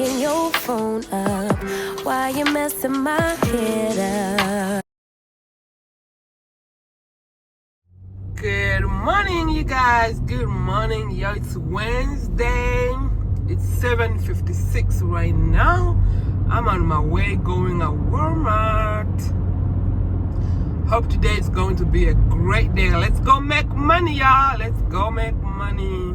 ringing your phone up. Why you messing my head up? Good morning, you guys. Good morning. Yo, it's Wednesday. It's 7:56 right now. I'm on my way going to Walmart. Hope today is going to be a great day. Let's go make money, y'all. Let's go make money.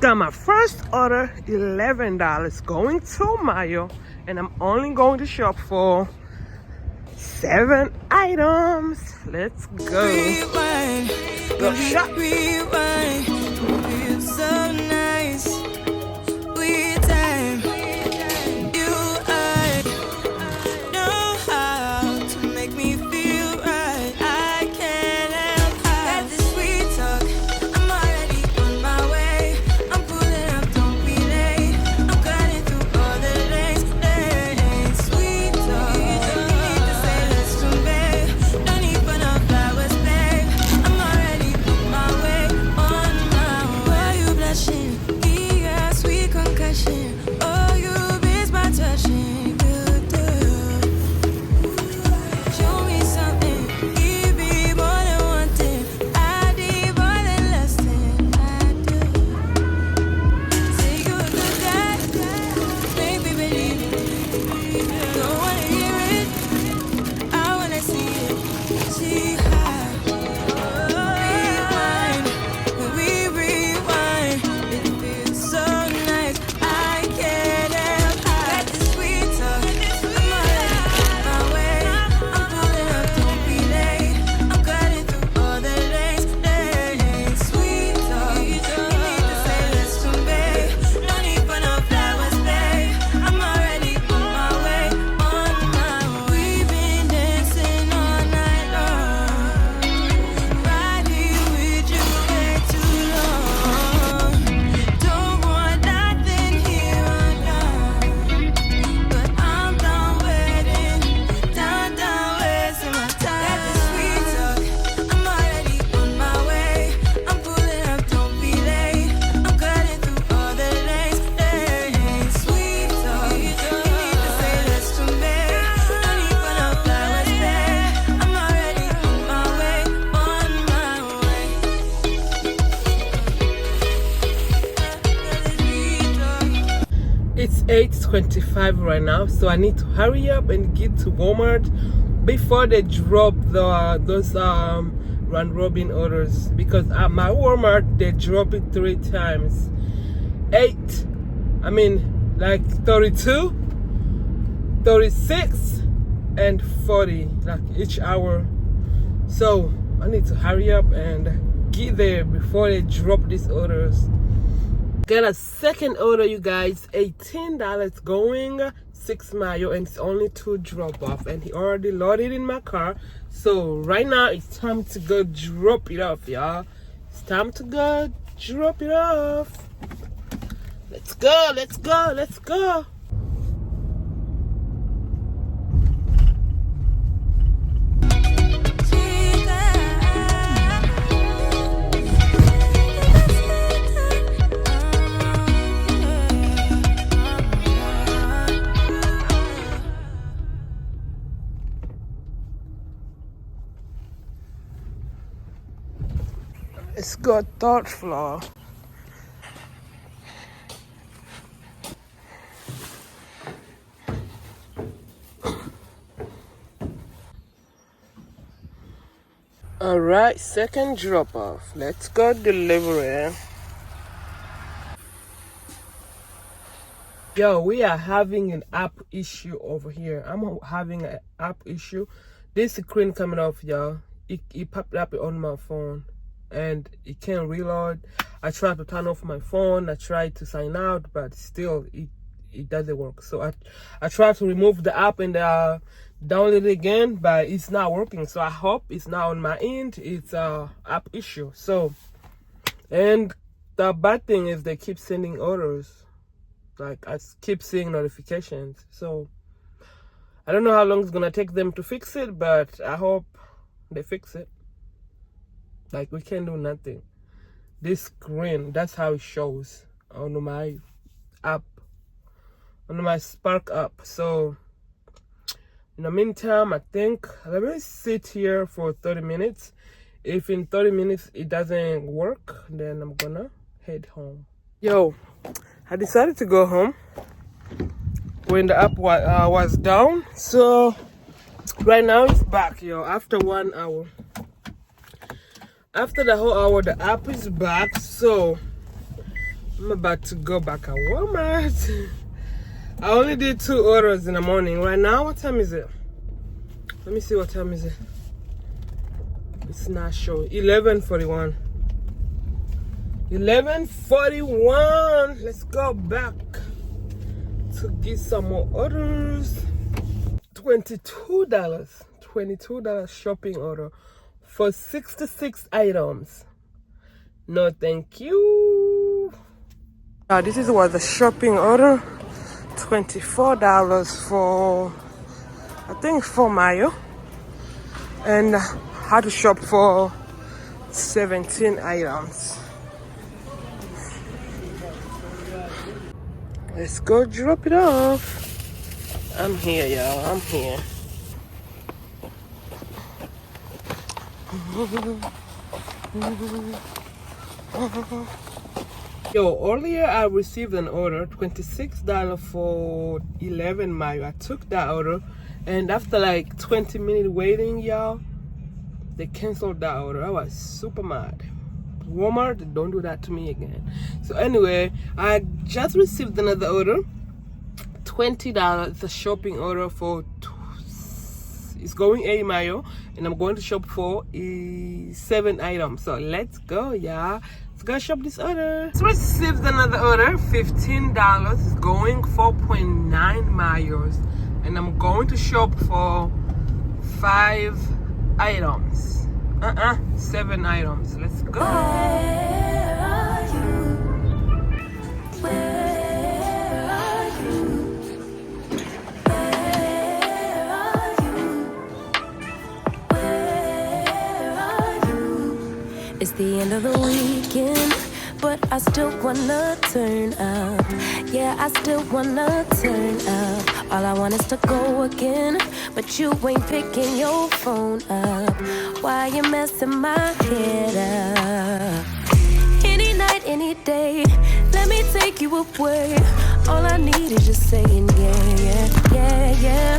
Got my first order, $11, going to Mayo, and I'm only going to shop for 7 items. Let's go. Rewind, Go shop. rewind, feels so nice. We time, you I know how to make me feel right. I can't help that this sweet talk. I'm already on my way. I'm pulling up, don't be late. I'm cutting through all the lanes. Sweet talk. You need to say let's convey. No need for no flowers, babe. I'm already on my way. Why you blushing? Yeah, sweet concussion. Oh, you miss my touching. Good, good. Show me something. Give me more than one thing. I need more than less than I do. Say you a good guy. Make me believe it. Don't wanna hear it. I wanna see it. See how. Rewind. When we rewind, it feels so nice. I can't help that the sweet talk. I'm already on my way. I'm pulling up, don't be late. I'm cutting through all the lanes. Sweet talk. You need to say let's convey. No need for no flowers, babe. I'm already on my way. We've been dancing all night long. Right here with you way too long. Don't want nothing here or now. But I'm done waiting. Done wasting my time. Got the sweet talk. I'm already on my way. I'm pulling up, don't be late. I'm cutting through all the lanes. Sweet talk. You need to say let's convey. No need for no flowers, babe. I'm already on my way. It's 8:25 right now, so I need to hurry up and get to Walmart before they drop those round robin orders, because at my Walmart they drop it 3 times. 32, 36, and 40, like each hour. So I need to hurry up and get there before they drop these orders. Got a second order, you guys, $18, going 6 miles, and it's only 2 drop off, and he already loaded in my car. So right now it's time to go drop it off, y'all. It's time to go drop it off. Let's go, let's go, let's go. Let's go 3rd floor. All right, second drop off. Let's go delivery. Yo, we are having an app issue over here. I'm having an app issue. This screen coming off, y'all. It popped up on my phone and it can't reload. I tried to turn off my phone. I tried to sign out, but still it doesn't work. So I tried to remove the app and download it again, but it's not working. So I hope it's not on my end. It's a app issue. So, and the bad thing is they keep sending orders. Like I keep seeing notifications. So I don't know how long it's gonna take them to fix it, but I hope they fix it. Like we can't do nothing. This screen, that's how it shows on my app, on my Spark app. So in the meantime, I think let me sit here for 30 minutes. If in 30 minutes it doesn't work, then I'm gonna head home. Yo, I decided to go home when the app was down. So right now it's back, yo, after 1 hour. After the whole hour, the app is back. So I'm about to go back at Walmart. I only did 2 orders in the morning. Right now, what time is it? Let me see what time is it. It's not showing. 11:41. 11:41. Let's go back to get some more orders. $22. $22 shopping order for 66 items. No, thank you. This is what the shopping order. $24 for, I think, 4 mayo. And I had to shop for 17 items. Let's go drop it off. I'm here, y'all. I'm here. Yo, earlier I received an order, $26 for 11 mayo. I took that order, and after like 20 minutes waiting, y'all, they canceled that order. I was super mad. Walmart, don't do that to me again. So anyway, I just received another order, $20. It's a shopping order for it's going 8 mayo, and I'm going to shop for 7 items. So let's go, y'all. Let's go shop this order. Just received another order, $15. It's going 4.9 mayos, and I'm going to shop for 5 items. 7 items. Let's go. Where are you? Where are you? Where are you? Where are you? It's the end of the weekend, but I still wanna turn up. Yeah, I still wanna turn up. All I want is to go again, but you ain't picking your phone up. Why you messing my head up? Any night, any day, let me take you away. All I need is just saying yeah, yeah, yeah, yeah.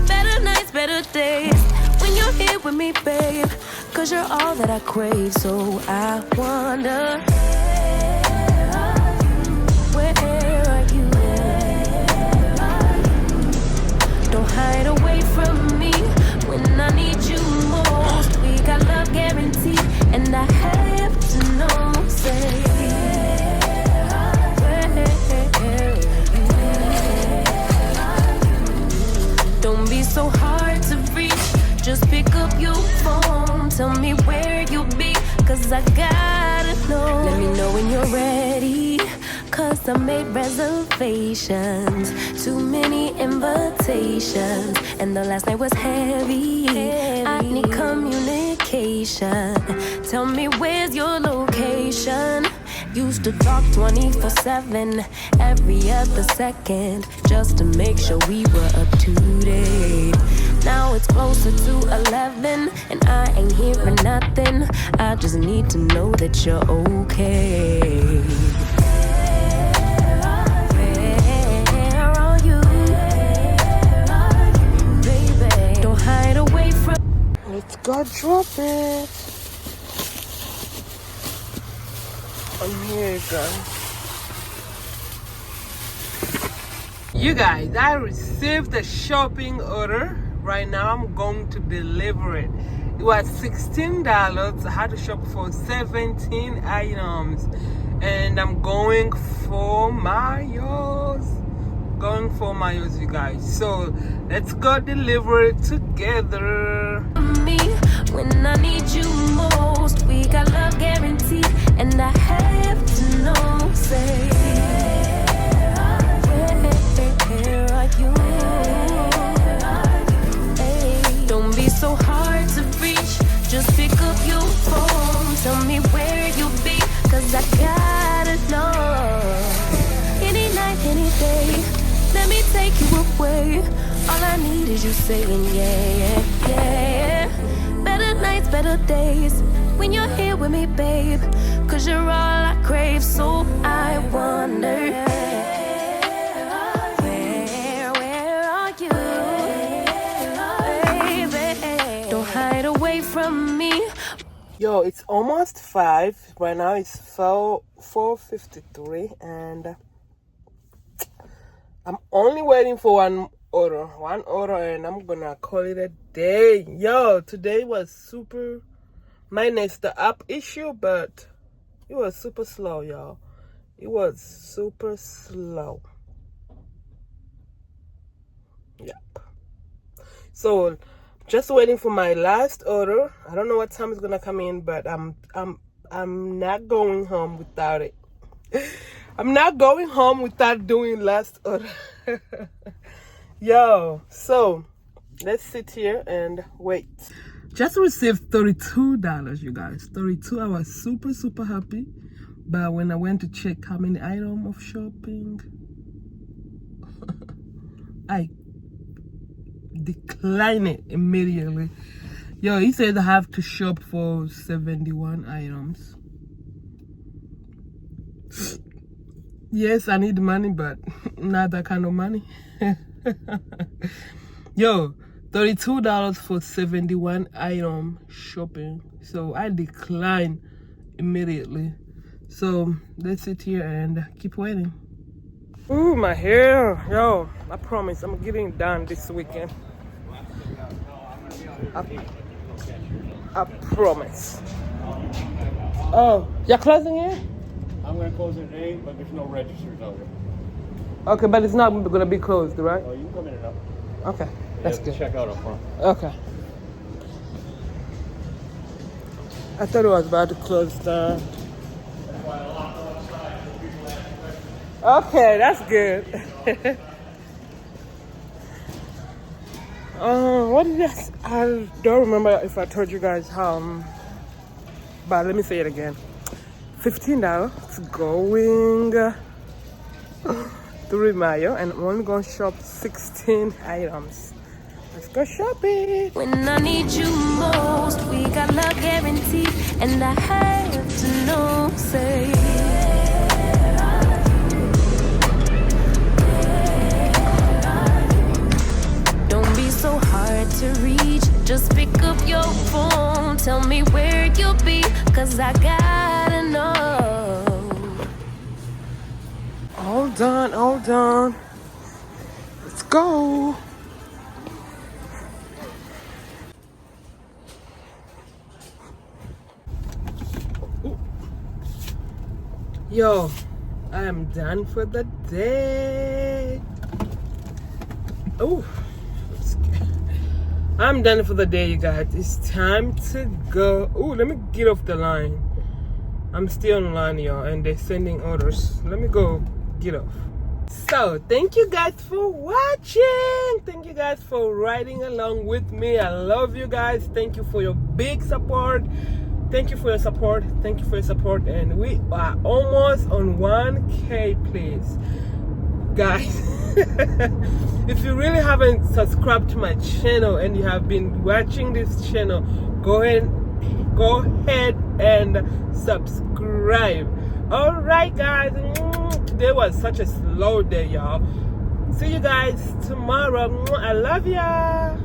Better nights, better days, when you're here with me, babe. Cause you're all that I crave, so I wonder, where are you? Don't hide away from me when I need you most. We got love guaranteed, and I have to know, say, don't be so hard to reach, just pick up your phone. Tell me where you'll be, cause I gotta know. Let me know when you're ready, cause I made reservations. Too many invitations, and the last night was heavy. I need communication. Tell me where's your location. Used to talk 24/7, every other second, just to make sure we were up to date. Now it's closer to 11, and I ain't hearing nothing. I just need to know that you're okay. Where are you? Baby, don't hide away from. Let's go drop it. I'm here, guys. You guys, I received the shopping order. Right now I'm going to deliver it. It was $16. I had to shop for 17 items, and I'm going for mayos. going 4 miles, you guys. So let's go deliver it together. Me when I need you most. We got love guaranteed, and I have to know. Say, where are you? Hey, don't be so hard to reach. Just pick up your phone. Tell me where you be, 'cause I gotta know. Any night, any day, let me take you away. All I need is you saying yeah, yeah, yeah. Better nights, better days, when you're here with me, babe. 'Cause you're all I crave, so I wonder, where are you, baby? Don't hide away from me. Yo, it's almost 5 right now. It's 4:53, and I'm only waiting for one order, and I'm gonna call it a day. Yo, today was super, minus the app issue, but it was super slow, y'all. It was super slow. Yep. So just waiting for my last order. I don't know what time it's gonna come in, but I'm not going home without it. I'm not going home without doing last order. Yo, so let's sit here and wait. Just received $32, you guys. 32. I was super, super happy. But when I went to check how many items of shopping, I declined it immediately. Yo, he said I have to shop for 71 items. Yes, I need money, but not that kind of money. Yo, $32 for 71 item shopping. So I declined immediately. So let's sit here and keep waiting. Ooh, my hair. Yo, I promise I'm getting done this weekend. I promise. Oh, you're closing here? I'm going to close it today, but there's no registers out here. Okay, but it's not going to be closed, right? Oh, you can come in and out. Okay, that's good. Check out up front. Okay. I thought it was about to close down. Okay, that's good. What did I don't remember if I told you guys how, but let me say it again. $15 going 3 miles, and I'm only going to shop 16 items. Let's go shopping. When I need you most, we got love guaranteed, and I have to know. Say, don't be so hard to reach. Just pick up your phone. Tell me where you'll be, 'cause I gotta know. Hold on. Let's go. Ooh. Yo, I am done for the day. Oh, I'm done for the day, you guys. It's time to go. Oh, let me get off the line. I'm still online, y'all, and they're sending orders. Let me go get off. So thank you guys for watching. Thank you guys for riding along with me. I love you guys. Thank you for your big support. Thank you for your support. Thank you for your support. And we are almost on 1K, please, guys. If you really haven't subscribed to my channel and you have been watching this channel, go ahead and subscribe. All right, guys. Today was such a slow day, y'all. See you guys tomorrow. I love ya.